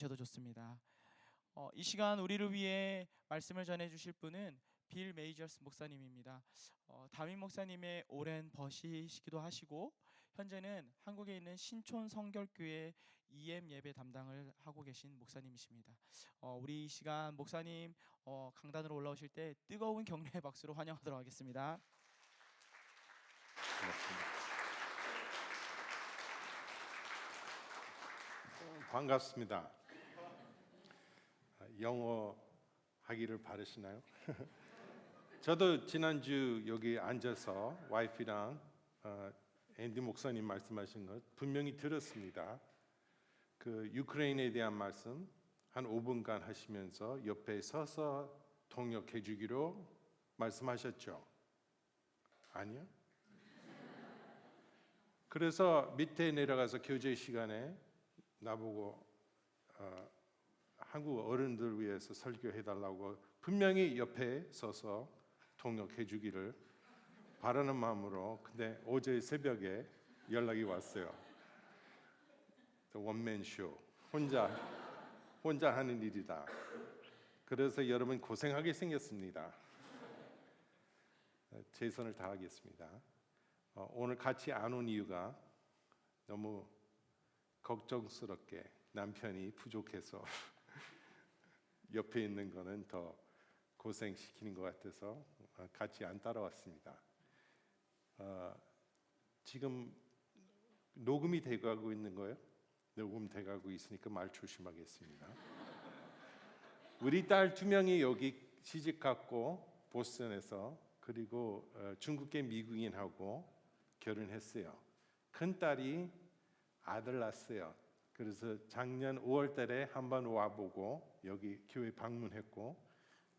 주셔도 좋습니다. 이 시간 우리를 위해 말씀을 전해 주실 분은 빌 메이저스 목사님입니다. 담임 목사님의 오랜 버시이시기도 하시고 현재는 한국에 있는 신촌 성결교회 EM 예배 담당을 하고 계신 목사님이십니다. 우리 이 시간 목사님 강단으로 올라오실 때 뜨거운 격려의 박수로 환영하도록 하겠습니다. 반갑습니다. 영어 하기를 바라시나요? 저도 지난주 여기 앉아서 와이프랑 앤디 목사님 말씀하신 것 분명히 들었습니다. 그 유크레인에 대한 말씀 한 5분간 하시면서 옆에 서서 통역해 주기로 말씀하셨죠? 아니요? 그래서 밑에 내려가서 교제 시간에 나보고 한국 어른들 위해서 설교해 달라고 분명히 옆에 서서 통역해 주기를 바라는 마음으로, 근데 어제 새벽에 연락이 왔어요. 원맨 쇼, 혼자 하는 일이다. 그래서 여러분 고생하게 생겼습니다. 최선을 다하겠습니다. 오늘 같이 안 온 이유가 너무 걱정스럽게 남편이 부족해서 옆에 있는 거는 더 고생시키는 것 같아서 같이 안 따라왔습니다. 지금 녹음이 돼가고 있는 거예요? 녹음 돼가고 있으니까 말 조심하겠습니다. 우리 딸 2명이 여기 시집 갔고 보스턴에서, 그리고 중국계 미국인하고 결혼했어요. 큰 딸이 아들 낳았어요. 그래서 작년 5월 달에 한번 와보고 여기 교회 방문했고,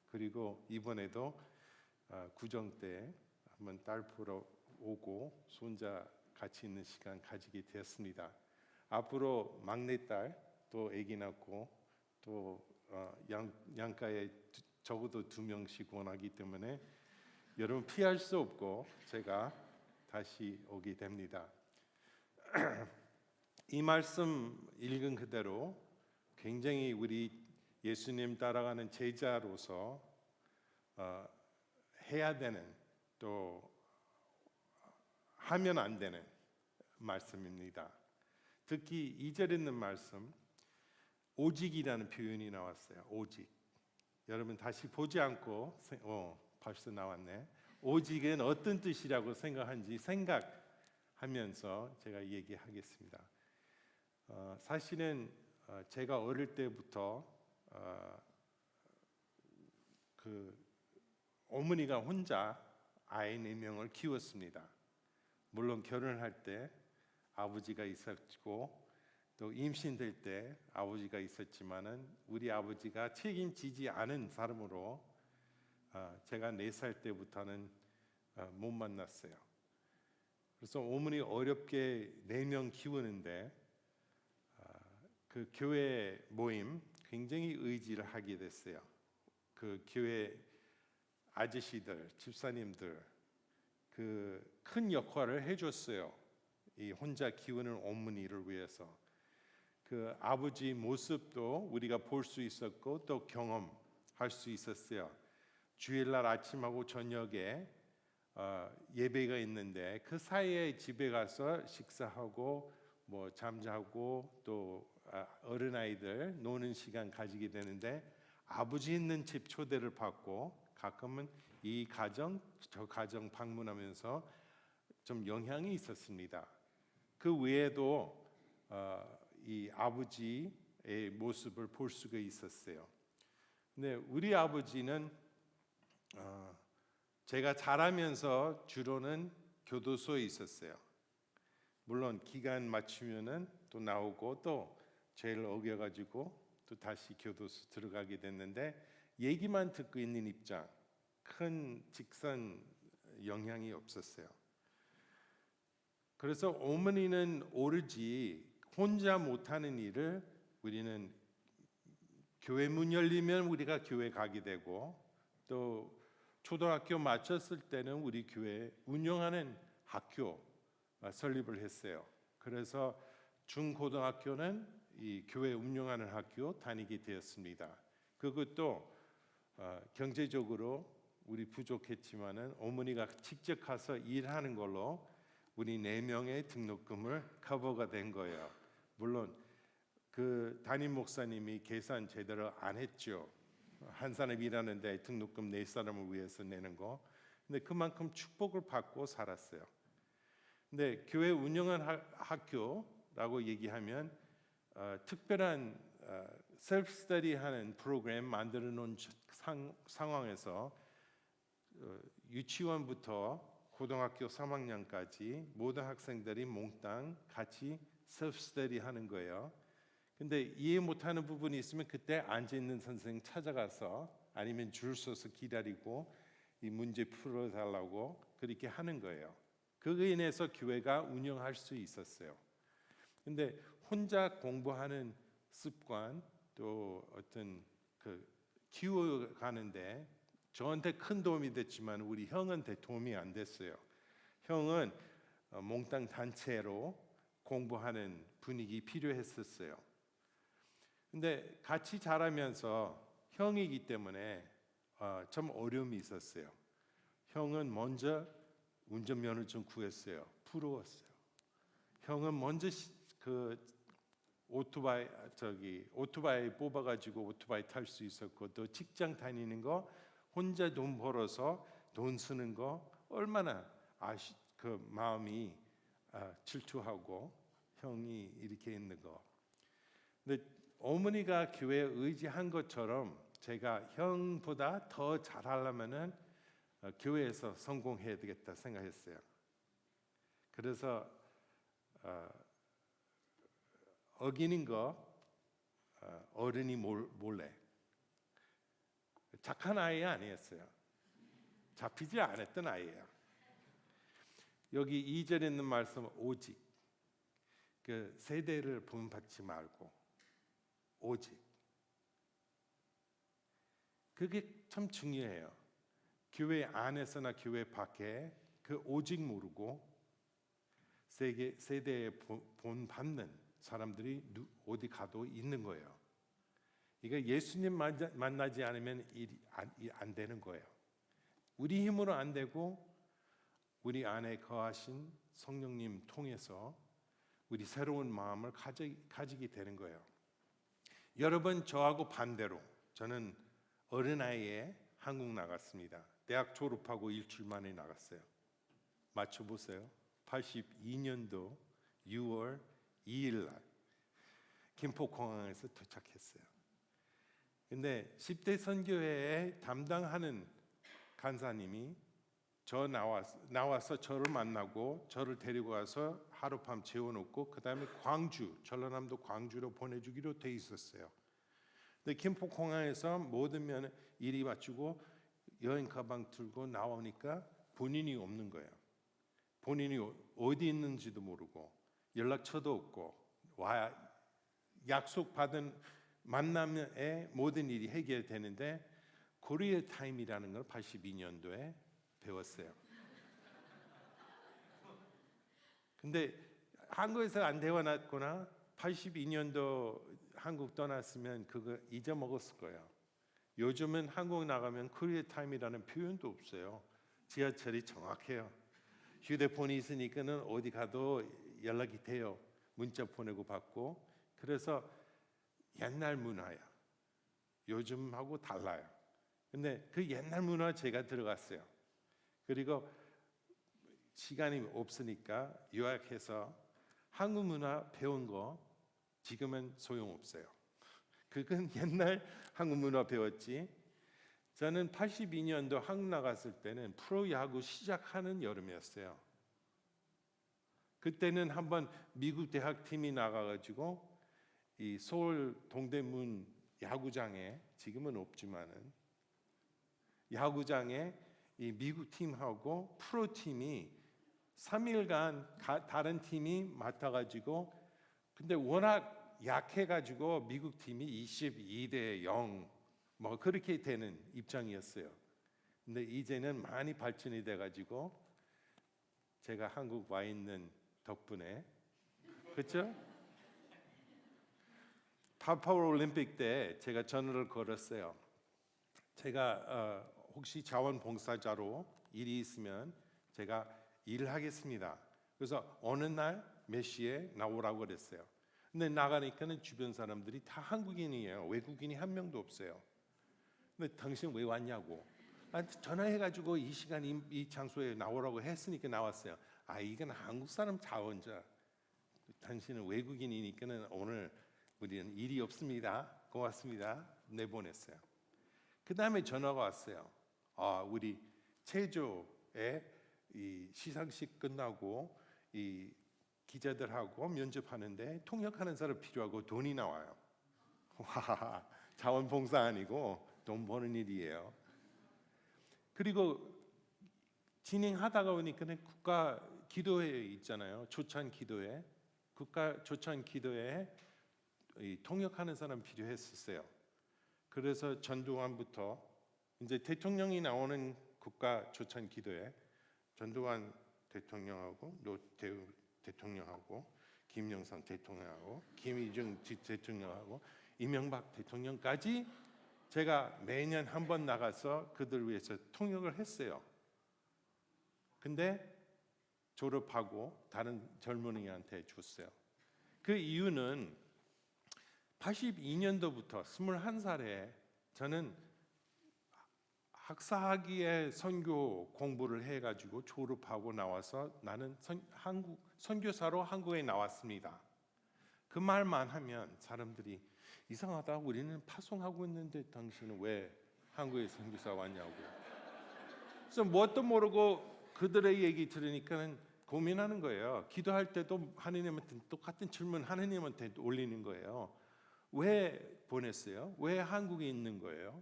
그리고 이번에도 구정 때 한번 딸 보러 오고 손자 같이 있는 시간 가지게 되었습니다. 앞으로 막내딸 또 아기 낳고 또 양가에 적어도 2명씩 원하기 때문에 여러분 피할 수 없고 제가 다시 오게 됩니다. 이 말씀 읽은 그대로 굉장히 우리 예수님 따라가는 제자로서 해야 되는, 또 하면 안 되는 말씀입니다. 특히 2절에 있는 말씀, 오직이라는 표현이 나왔어요. 오직. 여러분 다시 보지 않고 벌써 나왔네. 오직은 어떤 뜻이라고 생각하는지 생각하면서 제가 얘기하겠습니다. 사실은 제가 어릴 때부터 그 어머니가 혼자 아이 4명을 키웠습니다. 물론 결혼할 때 아버지가 있었고 또 임신될 때 아버지가 있었지만은 우리 아버지가 책임지지 않은 사람으로 제가 4살 때부터는 못 만났어요. 그래서 어머니 어렵게 4명 키우는데 그 교회 모임 굉장히 의지를 하게 됐어요. 그 교회 아저씨들, 집사님들 그 큰 역할을 해줬어요. 이 혼자 키우는 어머니를 위해서. 그 아버지 모습도 우리가 볼 수 있었고 또 경험할 수 있었어요. 주일날 아침하고 저녁에 예배가 있는데 그 사이에 집에 가서 식사하고 뭐 잠자고 또 어린아이들 노는 시간 가지게 되는데, 아버지 있는 집 초대를 받고 가끔은 이 가정 저 가정 방문하면서 좀 영향이 있었습니다. 그 외에도 이 아버지의 모습을 볼 수가 있었어요. 근데 우리 아버지는 제가 자라면서 주로는 교도소에 있었어요. 물론 기간 맞추면은 또 나오고 또 죄를 어겨가지고 또 다시 교도소 들어가게 됐는데, 얘기만 듣고 있는 입장, 큰 직선 영향이 없었어요. 그래서 어머니는 오로지 혼자 못하는 일을 우리는 교회 문 열리면 우리가 교회 가게 되고, 또 초등학교 마쳤을 때는 우리 교회 운영하는 학교 설립을 했어요. 그래서 중고등학교는 이 교회 운영하는 학교 다니게 되었습니다. 그것도 경제적으로 우리 부족했지만은 어머니가 직접 가서 일하는 걸로 우리 4명의 등록금을 커버가 된 거예요. 물론 그 담임 목사님이 계산 제대로 안 했죠. 한 사람 일하는데 등록금 4사람을 위해서 내는 거. 근데 그만큼 축복을 받고 살았어요. 근데 교회 운영한 학교라고 얘기하면 특별한 셀프 스터디 하는 프로그램 만들어 놓은 상황에서 유치원부터 고등학교 3학년까지 모든 학생들이 몽땅 같이 셀프 스터디 하는 거예요. 근데 이해 못하는 부분이 있으면 그때 앉아 있는 선생 찾아가서 아니면 줄 서서 기다리고 이 문제 풀어달라고 그렇게 하는 거예요. 그거에 인해서 교회가 운영할 수 있었어요. 근데 혼자 공부하는 습관 또 어떤 그 키워가는데 저한테 큰 도움이 됐지만 우리 형한테 도움이 안 됐어요. 형은 몽땅 단체로 공부하는 분위기 필요했었어요. 근데 같이 자라면서 형이기 때문에 좀 어려움이 있었어요. 형은 먼저 운전면허증 구했어요. 부러웠어요. 형은 먼저 그 오토바이 뽑아가지고 오토바이 탈 수 있었고 또 직장 다니는 거 혼자 돈 벌어서 돈 쓰는 거 얼마나 그 마음이 질투하고 형이 이렇게 있는 거. 근데 어머니가 교회에 의지한 것처럼 제가 형보다 더 잘하려면은 교회에서 성공해야 되겠다 생각했어요. 그래서 어기는 거 어른이 몰래 착한 아이 아니었어요. 잡히지 않았던 아이예요. 여기 2절에 있는 말씀 오직 그 세대를 분받지 말고 오직 그게 참 중요해요. 교회 안에서나 교회 밖에 그 오직 모르고 세대에 본받는 사람들이 어디 가도 있는 거예요. 이거 예수님 만나지 않으면 일이 안 되는 거예요. 우리 힘으로 안 되고 우리 안에 거하신 성령님 통해서 우리 새로운 마음을 가지게 되는 거예요. 여러분 저하고 반대로 저는 어린아이에 한국 나갔습니다. 대학 졸업하고 일주일 만에 나갔어요. 맞춰보세요. 82년도 6월 2일 날 김포공항에서 도착했어요. 근데 10대 선교회에 담당하는 간사님이 나와서 저를 만나고 저를 데리고 와서 하룻밤 재워놓고 그 다음에 전라남도 광주로 보내주기로 돼 있었어요. 근데 김포공항에서 모든 면 일이 마치고 여행 가방 들고 나오니까 본인이 없는 거예요. 본인이 어디 있는지도 모르고 연락처도 없고 약속받은 만남에 모든 일이 해결되는데 코리아 타임이라는 걸 82년도에 배웠어요. 근데 한국에서 안 태어났거나 82년도 한국 떠났으면 그거 잊어먹었을 거예요. 요즘은 한국 나가면 코리아 타임이라는 표현도 없어요. 지하철이 정확해요. 휴대폰이 있으니까는 어디 가도 연락이 돼요. 문자 보내고 받고. 그래서 옛날 문화야. 요즘하고 달라요. 근데 그 옛날 문화 제가 들어갔어요. 그리고 시간이 없으니까 요약해서 한국 문화 배운 거 지금은 소용없어요. 그건 옛날 한국 문화 배웠지. 저는 82년도 한국 나갔을 때는 프로야구 시작하는 여름이었어요. 그때는 한번 미국 대학팀이 나가가지고 이 서울 동대문 야구장에 지금은 없지만은 야구장에 이 미국 팀하고 프로 팀이 3일간 다른 팀이 맡아가지고 근데 워낙 약해가지고 미국 팀이 22대 0 뭐 그렇게 되는 입장이었어요. 근데 이제는 많이 발전이 돼가지고 제가 한국 와 있는 덕분에 그렇죠? 파워 올림픽 때 제가 전화를 걸었어요. 제가 혹시 자원봉사자로 일이 있으면 제가 일을 하겠습니다. 그래서 어느 날 몇 시에 나오라고 그랬어요. 근데 나가니까는 주변 사람들이 다 한국인이에요. 외국인이 한 명도 없어요. 근데 당신 왜 왔냐고. 전화해가지고 이 시간 이 장소에 나오라고 했으니까 나왔어요. 이건 한국 사람 자원자. 당신은 외국인이니까는 오늘 우리는 일이 없습니다. 고맙습니다. 내보냈어요. 그 다음에 전화가 왔어요. 우리 체조의 이 시상식 끝나고 이 기자들하고 면접하는데 통역하는 사람 필요하고 돈이 나와요. 와, 자원봉사 아니고 돈 버는 일이에요. 그리고 진행하다가 보니까는 국가 기도회 있잖아요. 조찬 기도회. 국가 조찬 기도회에 통역하는 사람 필요했었어요. 그래서 전두환부터 이제 대통령이 나오는 국가 조찬 기도회, 전두환 대통령하고 노태우 대통령하고 김영삼 대통령하고 김일중 대통령하고 이명박 대통령까지 제가 매년 한 번 나가서 그들 위해서 통역을 했어요. 근데 졸업하고 다른 젊은이한테 줬어요. 그 이유는 82년도부터 21살에 저는 학사학위에 선교 공부를 해가지고 졸업하고 나와서 나는 한국 선교사로 한국에 나왔습니다. 그 말만 하면 사람들이 이상하다. 우리는 파송하고 있는데 당신은 왜 한국에 선교사 왔냐고. 그래서 뭣도 모르고 그들의 얘기 들으니까는 고민하는 거예요. 기도할 때도 하느님한테 똑같은 질문 하느님한테 올리는 거예요. 왜 보냈어요? 왜 한국에 있는 거예요?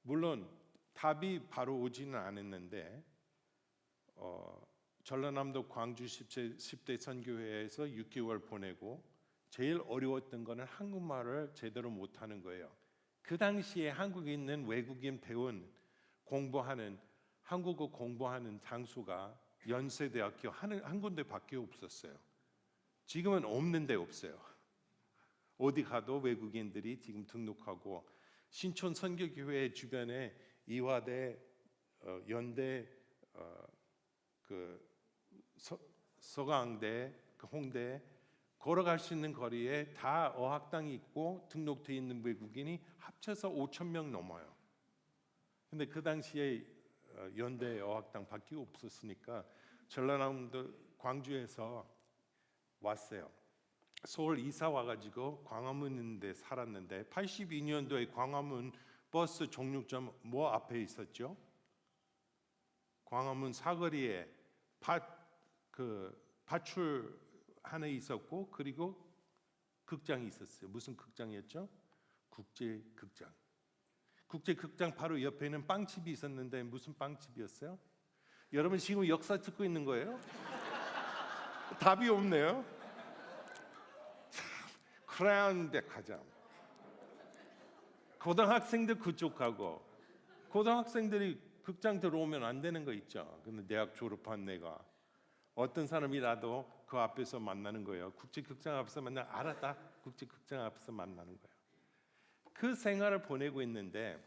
물론 답이 바로 오지는 않았는데 전라남도 광주 10대 선교회에서 6개월 보내고 제일 어려웠던 거는 한국말을 제대로 못하는 거예요. 그 당시에 한국에 있는 외국인 배운 공부하는 한국어 공부하는 장소가 연세대학교 한 군데밖에 없었어요. 지금은 없는 데 없어요. 어디 가도 외국인들이 지금 등록하고 신촌 선교교회 주변에 이화대, 연대, 서강대, 홍대 걸어갈 수 있는 거리에 다 어학당이 있고 등록돼 있는 외국인이 합쳐서 5천 명 넘어요. 근데 그 당시에 연대 어학당밖에 없었으니까 전라남도 광주에서 왔어요. 서울 이사 와가지고 광화문 있는데 살았는데 82년도에 광화문 버스 정류점 뭐 앞에 있었죠? 광화문 사거리에 밧줄 하나 있었고 그리고 극장이 있었어요. 무슨 극장이었죠? 국제극장. 국제극장 바로 옆에는 빵집이 있었는데 무슨 빵집이었어요? 여러분 지금 역사 듣고 있는 거예요? 답이 없네요. 크라운 백화점. 고등학생들 그쪽 가고 고등학생들이 극장 들어오면 안 되는 거 있죠. 근데 대학 졸업한 내가 어떤 사람이라도 그 앞에서 만나는 거예요. 국제극장 앞에서 알았다. 국제극장 앞에서 만나는 거예요. 그 생활을 보내고 있는데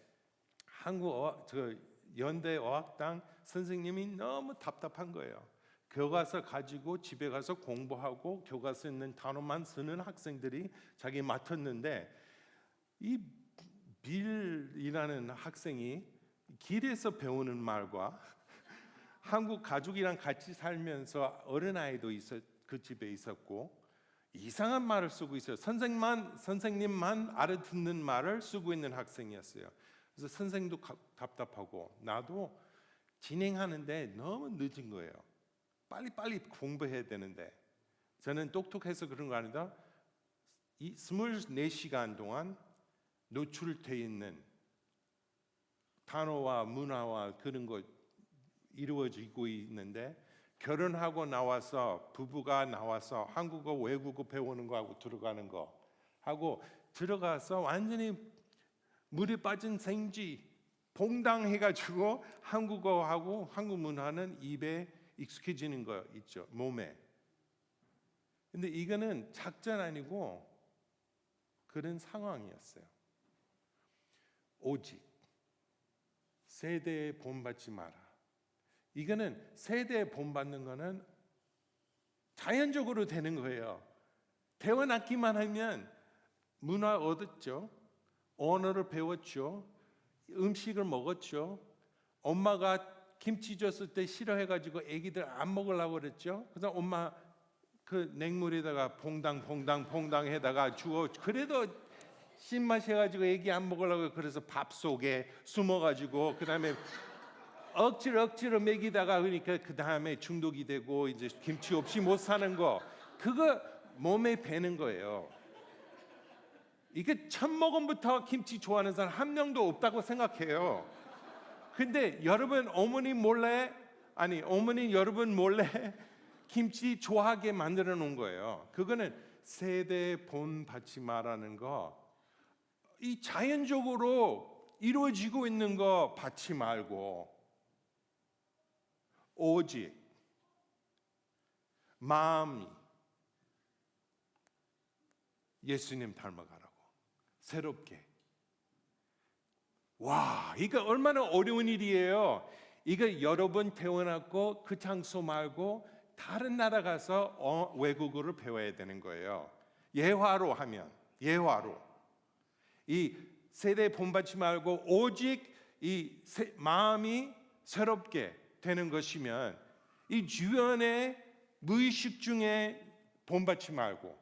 연대 어학당 선생님이 너무 답답한 거예요. 교과서 가지고 집에 가서 공부하고 교과서 있는 단어만 쓰는 학생들이 자기 맡았는데 이 빌이라는 학생이 길에서 배우는 말과 한국 가족이랑 같이 살면서 어린아이도 그 집에 있었고 이상한 말을 쓰고 있어요. 선생님만 알아듣는 말을 쓰고 있는 학생이었어요. 그래서 선생님도 답답하고 나도 진행하는데 너무 늦은 거예요. 빨리 공부해야 되는데 저는 똑똑해서 그런 거 아니다. 이 24시간 동안 노출돼 있는 단어와 문화와 그런 거 이루어지고 있는데 결혼하고 나와서 부부가 나와서 한국어 외국어 배우는 거하고 들어가는 거 하고 들어가서 완전히 물에 빠진 생쥐 봉당해가지고 한국어하고 한국 문화는 입에 익숙해지는 거 있죠, 몸에. 근데 이거는 작전 아니고 그런 상황이었어요. 오직 세대에 본받지 마라. 이거는 세대에 본받는 거는 자연적으로 되는 거예요. 태어났기만 하면 문화 얻었죠. 언어를 배웠죠. 음식을 먹었죠. 엄마가 김치 줬을 때 싫어해가지고 애기들 안 먹으려고 그랬죠. 그래서 엄마 그 냉물에다가 봉당 해다가 주워. 그래도 신맛 해가지고 애기 안 먹으려고 그래서 밥 속에 숨어가지고 그 다음에 억지로 먹이다가 그러니까 그 다음에 중독이 되고 이제 김치 없이 못 사는 거 그거 몸에 배는 거예요. 이게 첫 모금부터 김치 좋아하는 사람 한 명도 없다고 생각해요. 근데 여러분 어머니 여러분 몰래 김치 좋아하게 만들어 놓은 거예요. 그거는 세대에 본받지 마라는 거. 이 자연적으로 이루어지고 있는 거 받지 말고 오직 마음이 예수님 닮아가라고 새롭게. 와, 이거 얼마나 어려운 일이에요. 이거 여러분 태어났고 그 장소 말고 다른 나라 가서 외국어를 배워야 되는 거예요. 예화로 하면 예화로 이 세대에 본받지 말고 오직 이 마음이 새롭게 되는 것이면 이 주변의 무의식 중에 본받지 말고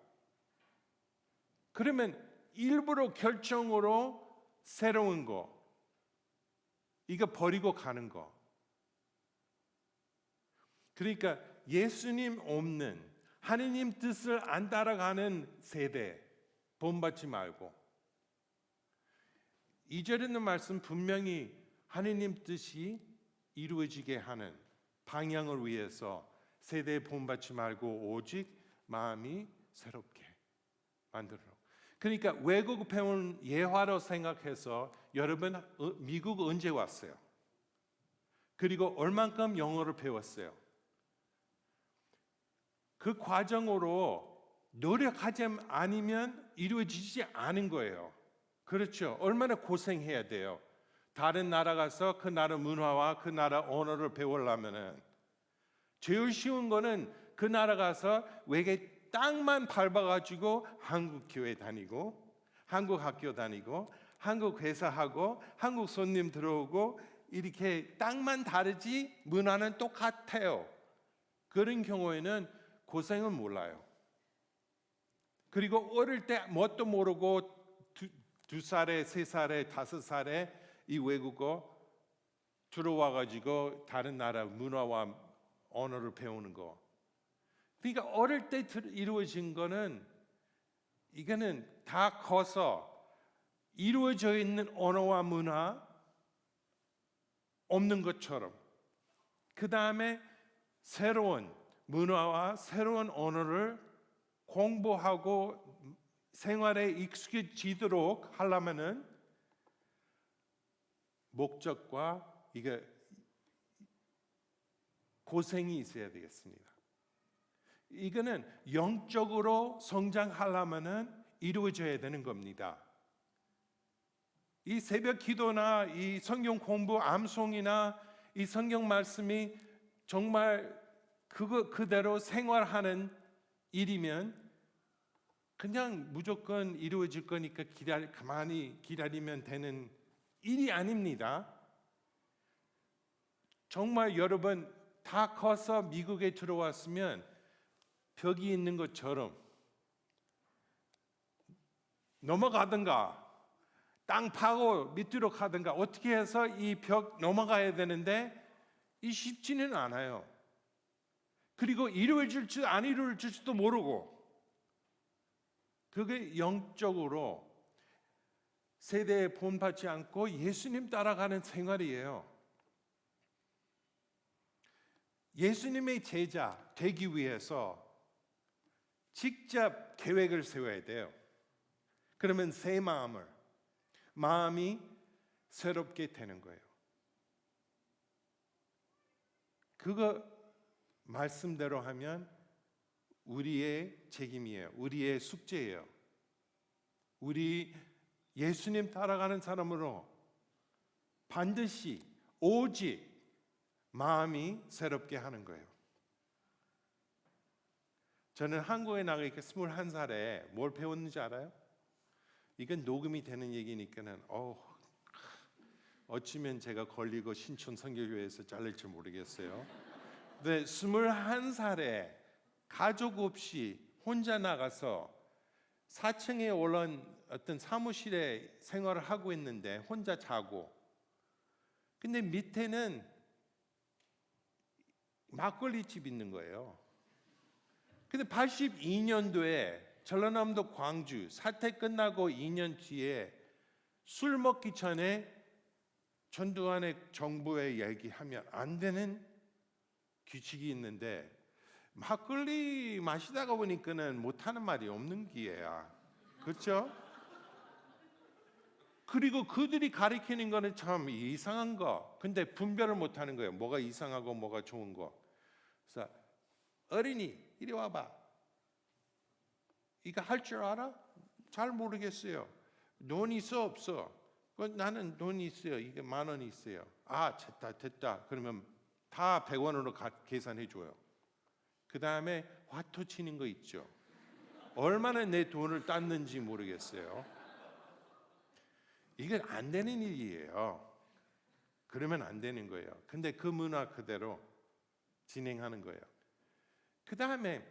그러면 일부러 결정으로 새로운 거 이거 버리고 가는 거. 그러니까 예수님 없는 하느님 뜻을 안 따라가는 세대 본받지 말고 2절에 있는 말씀 분명히 하느님 뜻이 이루어지게 하는 방향을 위해서 세대에 본받지 말고 오직 마음이 새롭게 만들어. 그러니까 외국 배운 예화로 생각해서 여러분 미국 언제 왔어요? 그리고 얼만큼 영어를 배웠어요? 그 과정으로 노력하지 않으면 이루어지지 않은 거예요. 그렇죠? 얼마나 고생해야 돼요. 다른 나라 가서 그 나라 문화와 그 나라 언어를 배우려면은 제일 쉬운 거는 그 나라 가서 외계 땅만 밟아가지고 한국 교회 다니고 한국 학교 다니고 한국 회사하고 한국 손님 들어오고 이렇게 땅만 다르지 문화는 똑같아요. 그런 경우에는 고생은 몰라요. 그리고 어릴 때 뭣도 모르고 두 살에 세 살에 다섯 살에 이 외국어 들어와가지고 다른 나라 문화와 언어를 배우는 거. 그러니까 어릴 때 이루어진 거는 이거는 다 커서 이루어져 있는 언어와 문화 없는 것처럼 그 다음에 새로운 문화와 새로운 언어를 공부하고 생활에 익숙해지도록 하려면은 목적과 이게 고생이 있어야 되겠습니다. 이거는 영적으로 성장하려면은 이루어져야 되는 겁니다. 이 새벽 기도나 이 성경 공부 암송이나 이 성경 말씀이 정말 그거 그대로 생활하는 일이면 그냥 무조건 이루어질 거니까 가만히 기다리면 되는 일이 아닙니다. 정말 여러분 다 커서 미국에 들어왔으면 벽이 있는 것처럼 넘어가든가 땅 파고 밑으로 가든가 어떻게 해서 이 벽 넘어가야 되는데 이 쉽지는 않아요. 그리고 이루어질지 안 이루어질지도 모르고 그게 영적으로 세대에 본받지 않고 예수님 따라가는 생활이에요. 예수님의 제자 되기 위해서 직접 계획을 세워야 돼요. 그러면 새 마음이 새롭게 되는 거예요. 그거 말씀대로 하면 우리의 책임이에요. 우리의 숙제예요. 우리 예수님 따라가는 사람으로 반드시 오직 마음이 새롭게 하는 거예요. 저는 한국에 나가니까 21살에 뭘 배웠는지 알아요? 이건 녹음이 되는 얘기니까는 어찌면 제가 걸리고 신촌 선교교회에서 잘릴지 모르겠어요. 근데 21살에 가족 없이 혼자 나가서 4층에 올라온 어떤 사무실에 생활을 하고 있는데 혼자 자고, 근데 밑에는 막걸리 집 있는 거예요. 근데 82년도에 전라남도 광주 사태 끝나고 2년 뒤에 술 먹기 전에 전두환의 정부에 얘기하면 안 되는 규칙이 있는데, 막걸리 마시다가 보니까는 못하는 말이 없는 기회야. 그렇죠? 그리고 그들이 가리키는 거는 참 이상한 거. 근데 분별을 못하는 거예요. 뭐가 이상하고 뭐가 좋은 거. 그래서 어린이 이리 와봐. 이거 할 줄 알아? 잘 모르겠어요. 돈 있어 없어? 나는 돈이 있어요. 이게 10,000원 있어요. 아, 됐다. 그러면 다 100원으로 계산해 줘요. 그 다음에 화투 치는 거 있죠. 얼마나 내 돈을 땄는지 모르겠어요. 이건 안 되는 일이에요. 그러면 안 되는 거예요. 근데 그 문화 그대로 진행하는 거예요. 그 다음에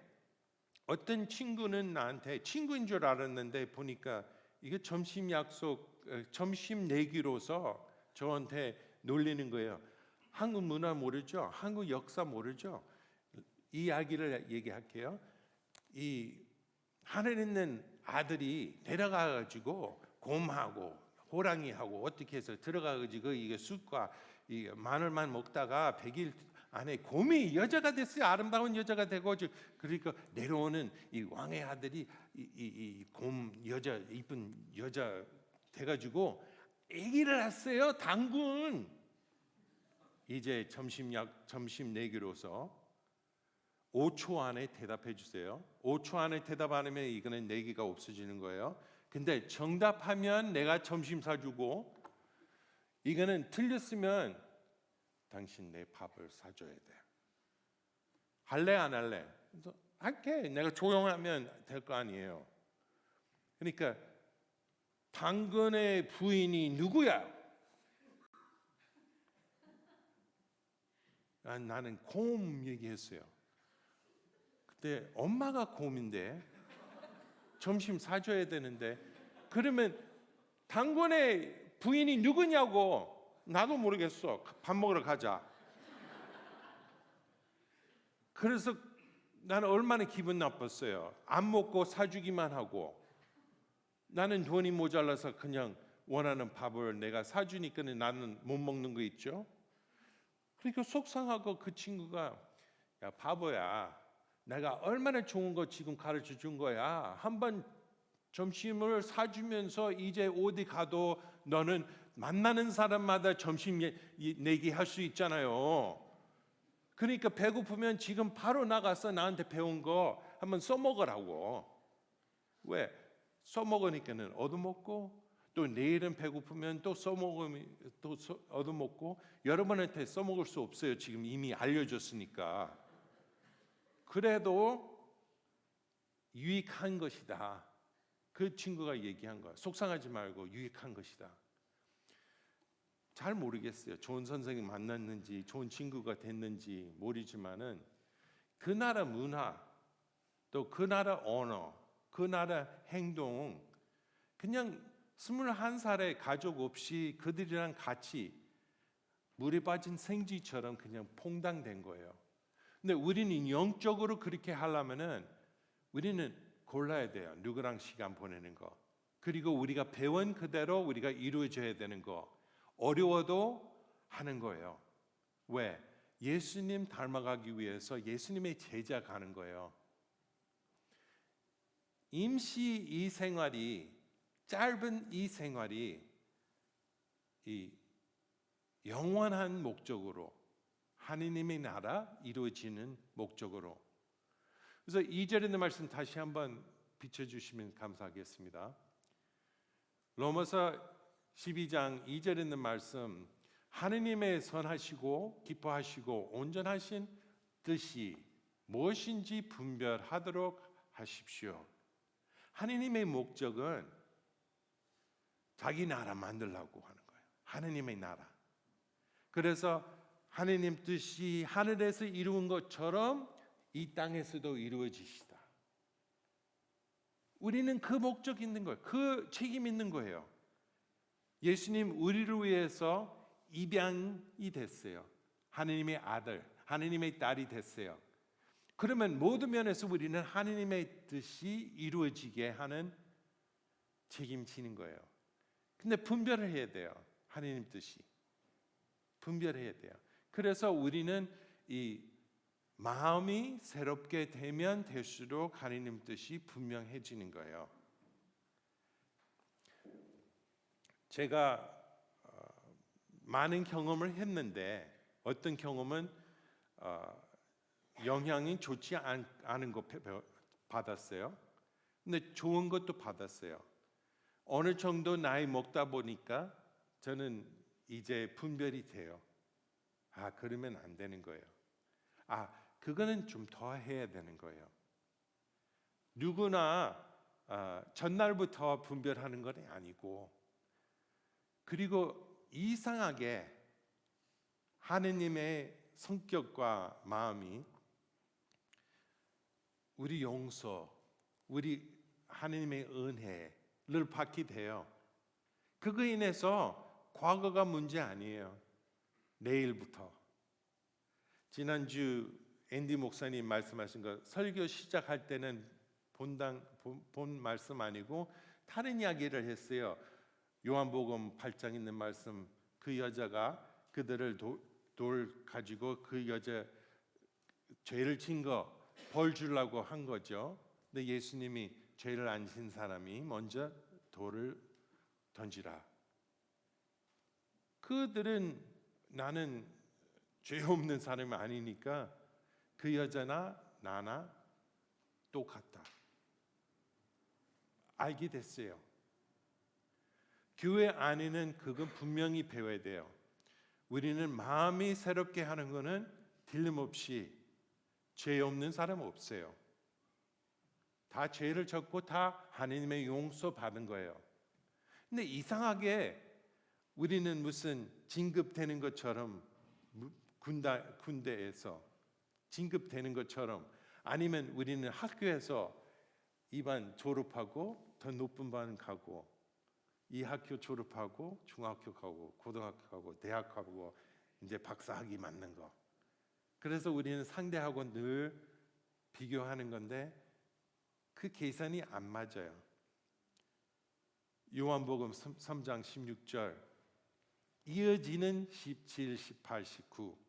어떤 친구는 나한테, 친구인 줄 알았는데 보니까 이게 점심 약속, 점심 내기로서 저한테 놀리는 거예요. 한국 문화 모르죠? 한국 역사 모르죠? 이 이야기를 얘기할게요. 이 하늘에 있는 아들이 데려가가지고 곰하고 호랑이하고 어떻게 해서 들어가가지고 이게 쑥과 이 마늘만 먹다가 100일 안에 곰이 여자가 됐어요. 아름다운 여자가 되고, 그러니까 내려오는 이 왕의 아들이 이 곰 여자, 이쁜 여자 돼가지고 아기를 낳았어요. 당군. 이제 점심 내기로서 5초 안에 대답해 주세요. 5초 안에 대답 안 하면 이거는 내기가 없어지는 거예요. 근데 정답하면 내가 점심 사주고, 이거는 틀렸으면 당신 내 밥을 사줘야 돼. 할래 안 할래? 그래서 할게. 내가 조용하면 될 거 아니에요. 그러니까 당근의 부인이 누구야? 나는 곰 얘기했어요. 그때 엄마가 곰인데 점심 사줘야 되는데, 그러면 당근의 부인이 누구냐고. 나도 모르겠어. 밥 먹으러 가자. 그래서 나는 얼마나 기분 나빴어요. 안 먹고 사주기만 하고, 나는 돈이 모자라서 그냥 원하는 밥을 내가 사주니까 나는 못 먹는 거 있죠. 그러니까 속상하고 그 친구가, 야 바보야, 내가 얼마나 좋은 거 지금 가르쳐 준 거야. 한번 점심을 사주면서 이제 어디 가도 너는 만나는 사람마다 점심 내기 할 수 있잖아요. 그러니까 배고프면 지금 바로 나가서 나한테 배운 거 한번 써먹으라고. 왜? 써먹으니까는 얻어먹고, 또 내일은 배고프면 또 써먹으면 또 얻어먹고, 여러분한테 써먹을 수 없어요. 지금 이미 알려줬으니까. 그래도 유익한 것이다. 그 친구가 얘기한 거야. 속상하지 말고 유익한 것이다. 잘 모르겠어요. 좋은 선생님 만났는지 좋은 친구가 됐는지 모르지만은 그 나라 문화, 또 그 나라 언어, 그 나라 행동, 그냥 21살에 가족 없이 그들이랑 같이 물에 빠진 생쥐처럼 그냥 퐁당된 거예요. 근데 우리는 영적으로 그렇게 하려면은 우리는 골라야 돼요. 누구랑 시간 보내는 거. 그리고 우리가 배운 그대로 우리가 이루어져야 되는 거. 어려워도 하는 거예요. 왜? 예수님 닮아가기 위해서 예수님의 제자 가는 거예요. 임시 이 생활이, 짧은 이 생활이 이 영원한 목적으로, 하느님의 나라 이루어지는 목적으로. 그래서 2절에 있는 말씀 다시 한번 비춰주시면 감사하겠습니다. 로마서 12장 2절에 있는 말씀, 하느님의 선하시고 기뻐하시고 온전하신 뜻이 무엇인지 분별하도록 하십시오. 하느님의 목적은 자기 나라 만들려고 하는 거예요. 하느님의 나라. 그래서 하느님 뜻이 하늘에서 이루은 것처럼 이 땅에서도 이루어지시다. 우리는 그 목적 있는 거예요. 그 책임 있는 거예요. 예수님 우리를 위해서 입양이 됐어요. 하느님의 아들, 하느님의 딸이 됐어요. 그러면 모든 면에서 우리는 하느님의 뜻이 이루어지게 하는 책임지는 거예요. 근데 분별을 해야 돼요. 하느님 뜻이. 분별해야 돼요. 그래서 우리는 이 마음이 새롭게 되면 될수록 하느님 뜻이 분명해지는 거예요. 제가 많은 경험을 했는데 어떤 경험은 영향이 좋지 않은 거 받았어요. 근데 좋은 것도 받았어요. 어느 정도 나이 먹다 보니까 저는 이제 분별이 돼요. 그러면 안 되는 거예요. 그거는 좀 더 해야 되는 거예요. 누구나 전날부터 분별하는 건 아니고, 그리고 이상하게 하느님의 성격과 마음이 우리 용서, 우리 하느님의 은혜를 받게 돼요. 그거 인해서 과거가 문제 아니에요. 내일부터. 지난주 앤디 목사님 말씀하신 거 설교 시작할 때는 본 말씀 아니고 다른 이야기를 했어요. 요한복음 8장 있는 말씀, 그 여자가 그들을 돌 가지고 그 여자 죄를 진 거 벌 주려고 한 거죠. 근데 예수님이 죄를 안 진 사람이 먼저 돌을 던지라. 그들은 나는 죄 없는 사람이 아니니까 그 여자나 나나 똑같다. 알게 됐어요. 교회 안에는 그건 분명히 배워야 돼요. 우리는 마음이 새롭게 하는 것은 틀림없이 죄 없는 사람 없어요. 다 죄를 졌고 다 하나님의 용서 받은 거예요. 근데 이상하게 우리는 무슨 진급되는 것처럼 군대에서 진급되는 것처럼, 아니면 우리는 학교에서 이반 졸업하고 더 높은 반 가고, 이 학교 졸업하고 중학교 가고 고등학교 가고 대학 가고 이제 박사학위 맞는 거. 그래서 우리는 상대하고 늘 비교하는 건데 그 계산이 안 맞아요. 요한복음 3장 16절 이어지는 17, 18, 19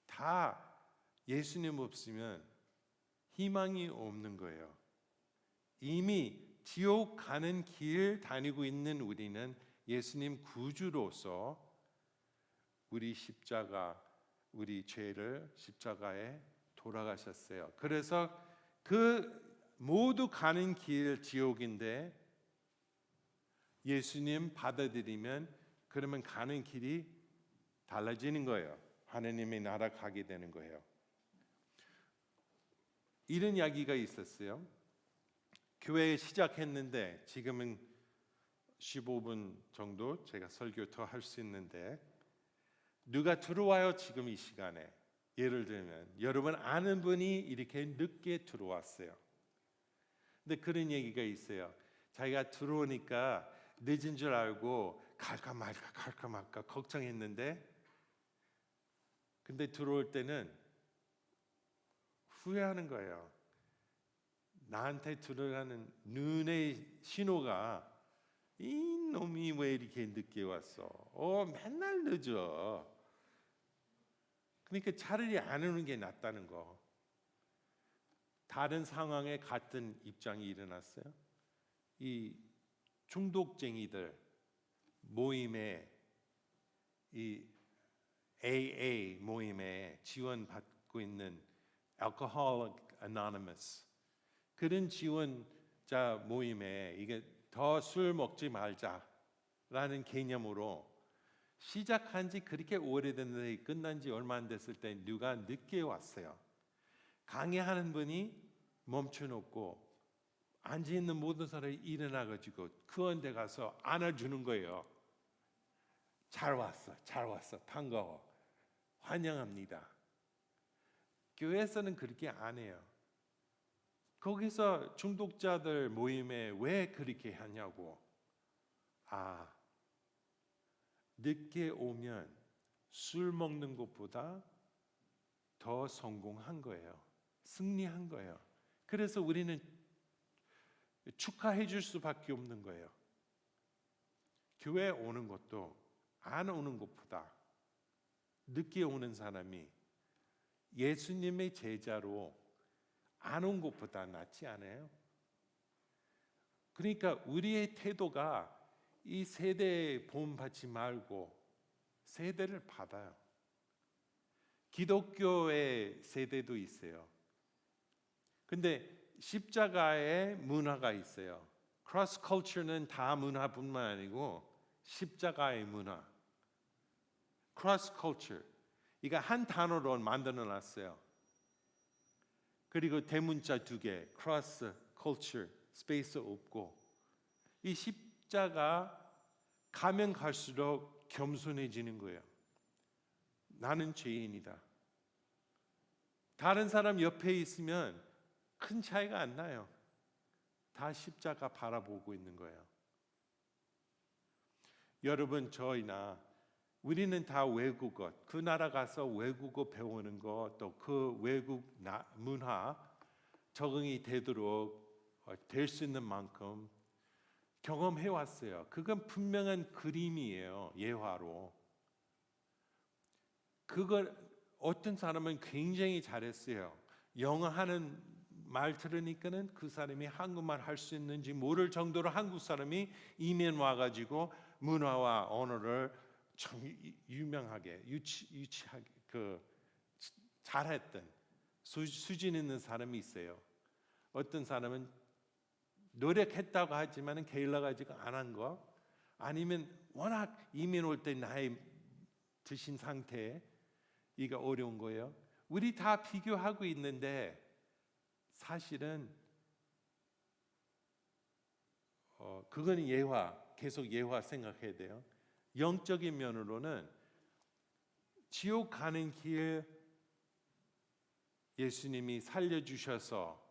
다 예수님 없으면 희망이 없는 거예요. 이미 지옥 가는 길 다니고 있는 우리는 예수님 구주로서 우리 우리 죄를 십자가에 돌아가셨어요. 그래서 그 모두 가는 길 지옥인데 예수님 받아들이면 그러면 가는 길이 달라지는 거예요. 하나님의 나라 가게 되는 거예요. 이런 이야기가 있었어요. 교회 시작했는데 지금은 15분 정도 제가 설교 더 할 수 있는데, 누가 들어와요 지금 이 시간에. 예를 들면 여러분 아는 분이 이렇게 늦게 들어왔어요. 근데 그런 얘기가 있어요. 자기가 들어오니까 늦은 줄 알고 갈까 말까 걱정했는데, 근데 들어올 때는 후회하는 거예요. 나한테 들어가는 눈의 신호가 이 놈이 왜 이렇게 늦게 왔어? 맨날 늦어. 그러니까 차라리 안 오는 게 낫다는 거. 다른 상황에 같은 입장이 일어났어요. 이 중독쟁이들 모임에, 이 AA 모임에 지원받고 있는 Alcoholics Anonymous 그런 지원자 모임에 이게 더 술 먹지 말자라는 개념으로 시작한 지 그렇게 오래됐는데 끝난 지 얼마 안 됐을 때 누가 늦게 왔어요. 강의하는 분이 멈춰놓고 앉아있는 모든 사람이 일어나가지고 그런데 가서 안아주는 거예요. 잘 왔어, 잘 왔어, 반가워, 환영합니다. 교회에서는 그렇게 안 해요. 거기서 중독자들 모임에 왜 그렇게 하냐고. 늦게 오면 술 먹는 것보다 더 성공한 거예요. 승리한 거예요. 그래서 우리는 축하해 줄 수밖에 없는 거예요. 교회 오는 것도 안 오는 것보다 늦게 오는 사람이 예수님의 제자로 안 온 것보다 낫지 않아요? 그러니까 우리의 태도가 이 세대에 본받지 말고 세대를 받아요. 기독교의 세대도 있어요. 근데 십자가의 문화가 있어요. 크로스 컬처는 다 문화뿐만 아니고 십자가의 문화. 크로스 컬처. 이거 한 단어로 만들어 놨어요. 그리고 대문자 2개. 크로스 컬처. 스페이스 없고. 이 십자가 가면 갈수록 겸손해지는 거예요. 나는 죄인이다. 다른 사람 옆에 있으면 큰 차이가 안 나요. 다 십자가 바라보고 있는 거예요. 여러분, 저희나 우리는 다 외국어, 그 나라 가서 외국어 배우는 거, 또 그 외국 문화 적응이 되도록 될 수 있는 만큼 경험해 왔어요. 그건 분명한 그림이에요. 예화로. 그걸 어떤 사람은 굉장히 잘했어요. 영어 하는 말 들으니까는 그 사람이 한국말 할 수 있는지 모를 정도로 한국 사람이 이면 와가지고 문화와 언어를 참 유명하게 유치하게 잘했던 수준 있는 사람이 있어요. 어떤 사람은 노력했다고 하지만은 게을러 가지고 안 한 거, 아니면 워낙 이민 올 때 나이 드신 상태에 이게 어려운 거예요. 우리 다 비교하고 있는데 사실은 그거는 예화, 계속 예화 생각해야 돼요. 영적인 면으로는 지옥 가는 길 예수님이 살려주셔서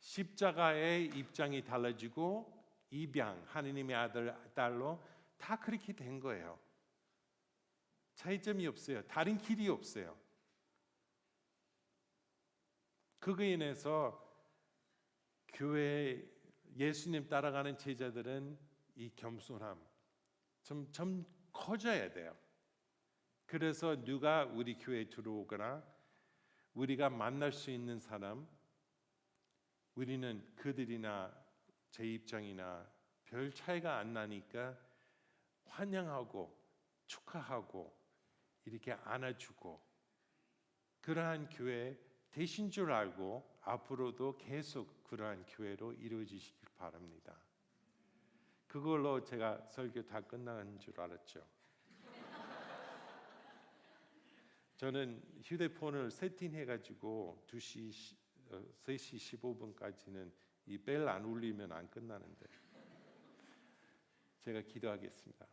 십자가의 입장이 달라지고 입양, 하느님의 아들, 딸로 다 그렇게 된 거예요. 차이점이 없어요. 다른 길이 없어요. 그거에 인해서 교회 예수님 따라가는 제자들은 이 겸손함 좀 커져야 돼요. 그래서 누가 우리 교회에 들어오거나 우리가 만날 수 있는 사람, 우리는 그들이나 제 입장이나 별 차이가 안 나니까 환영하고 축하하고 이렇게 안아주고, 그러한 교회 되신 줄 알고 앞으로도 계속 그러한 교회로 이루어지시길 바랍니다. 그걸로 제가 설교 다 끝난 줄 알았죠. 저는 휴대폰을 세팅해가지고 3시 15분까지는 이 벨 안 울리면 안 끝나는데, 제가 기도하겠습니다.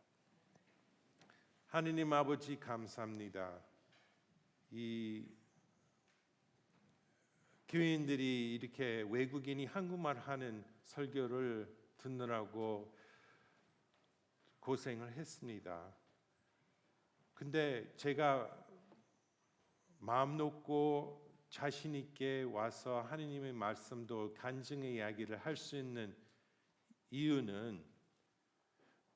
하느님 아버지, 감사합니다. 이 교인들이 이렇게 외국인이 한국말 하는 설교를 듣느라고 고생을 했습니다. 근데 제가 마음 놓고 자신 있게 와서 하느님의 말씀도 간증의 이야기를 할 수 있는 이유는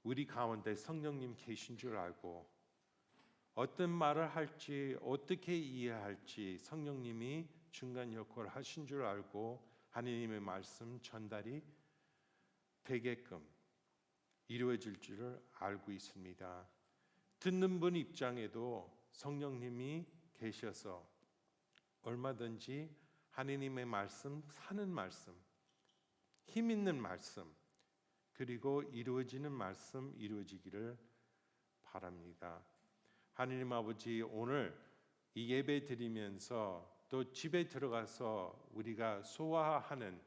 우리 가운데 성령님 계신 줄 알고 어떤 말을 할지 어떻게 이해할지 성령님이 중간 역할을 하신 줄 알고 하느님의 말씀 전달이 되게끔 이루어질 줄을 알고 있습니다. 듣는 분 입장에도 성령님이 계셔서 얼마든지 하느님의 말씀, 사는 말씀, 힘 있는 말씀, 그리고 이루어지는 말씀 이루어지기를 바랍니다. 하느님 아버지, 오늘 이 예배 드리면서 또 집에 들어가서 우리가 소화하는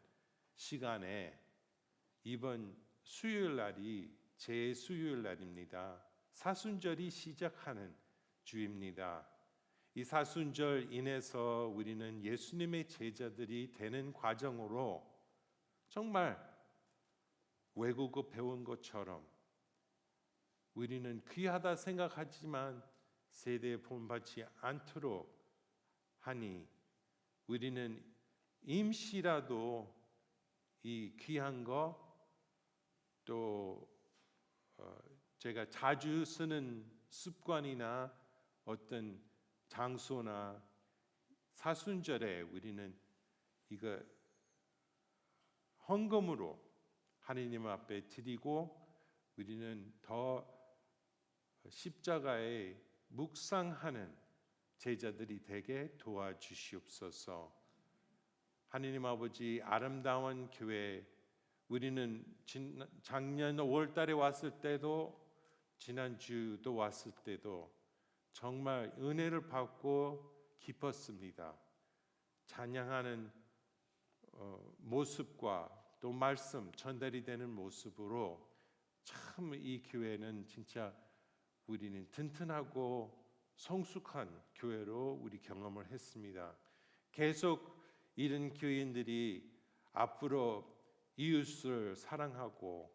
시간에 이번 수요일 날이 제 수요일 날입니다. 사순절이 시작하는 주입니다. 이 사순절 인해서 우리는 예수님의 제자들이 되는 과정으로 정말 외국어 배운 것처럼 우리는 귀하다 생각하지만 세대에 본받지 않도록 하니 우리는 임시라도 이 귀한 거 또 제가 자주 쓰는 습관이나 어떤 장소나 사순절에 우리는 이거 헌금으로 하느님 앞에 드리고 우리는 더 십자가에 묵상하는 제자들이 되게 도와주시옵소서. 하느님 아버지, 아름다운 교회, 우리는 작년 5월 달에 왔을 때도 지난주도 왔을 때도 정말 은혜를 받고 기뻤습니다. 찬양하는 모습과 또 말씀 전달이 되는 모습으로 참 이 교회는 진짜 우리는 튼튼하고 성숙한 교회로 우리 경험을 했습니다. 계속 이런 교인들이 앞으로 이웃을 사랑하고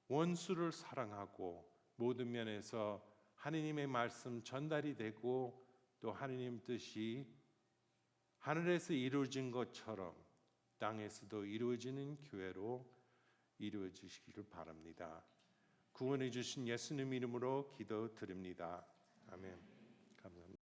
원수를 사랑하고 모든 면에서 하느님의 말씀 전달이 되고 또 하느님 뜻이 하늘에서 이루어진 것처럼 땅에서도 이루어지는 교회로 이루어지시기를 바랍니다. 구원해 주신 예수님 이름으로 기도드립니다. 아멘.